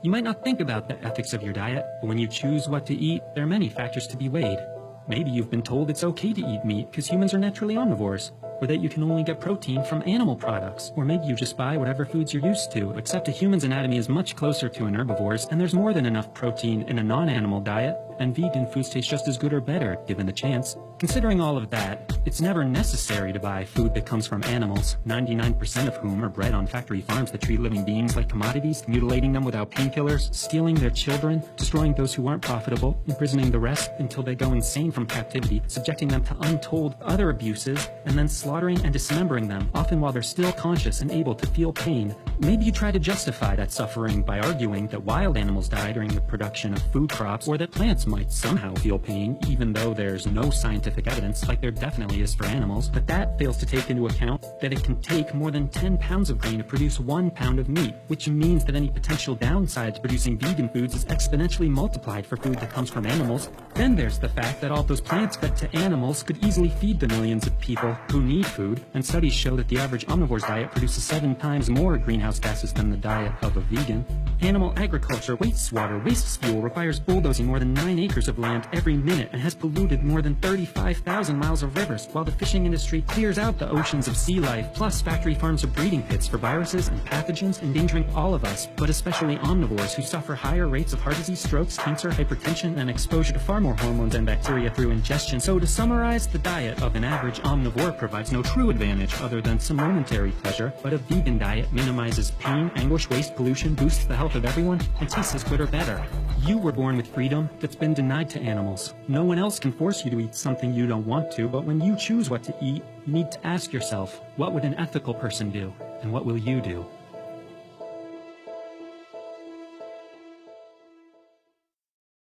You might not think about the ethics of your diet, but when you choose what to eat, there are many factors to be weighed. Maybe you've been told it's okay to eat meat because humans are naturally omnivores, or that you can only get protein from animal products, or maybe you just buy whatever foods you're used to, except a human's anatomy is much closer to an herbivore's, and there's more than enough protein in a non-animal diet, and vegan foods taste just as good or better, given the chance. Considering all of that, it's never necessary to buy food that comes from animals, 99% of whom are bred on factory farms that treat living beings like commodities, mutilating them without painkillers, stealing their children, destroying those who aren't profitable, imprisoning the rest until they go insane from captivity, subjecting them to untold other abuses, and then slaughtering and dismembering them, often while they're still conscious and able to feel pain. Maybe you try to justify that suffering by arguing that wild animals die during the production of food crops, or that plants might somehow feel pain, even though there's no scientific evidence, like there definitely is for animals. But that fails to take into account that it can take more than 10 pounds of grain to produce 1 pound of meat, which means that any potential downside to producing vegan foods is exponentially multiplied for food that comes from animals. Then there's the fact that all those plants fed to animals could easily feed the millions of people who need food, and studies show that the average omnivore's diet produces 7 times more greenhouse gases than the diet of a vegan. Animal agriculture wastes water, wastes fuel, requires bulldozing more than 9 acres of land every minute, and has polluted more than 35,000 miles of rivers, while the fishing industry clears out the oceans of sea life. Plus, factory farms are breeding pits for viruses and pathogens, endangering all of us, but especially omnivores, who suffer higher rates of heart disease, strokes, cancer, hypertension, and exposure to far more hormones and bacteria through ingestion. So to summarize, the diet of an average omnivore provides no true advantage other than some momentary pleasure, but a vegan diet minimizes pain, anguish, waste, pollution, boosts the health of everyone, and tastes as good or better. You were born with freedom that's been denied to animals. No one else can force you to eat something you don't want to, but when you choose what to eat, you need to ask yourself, what would an ethical person do, and what will you do?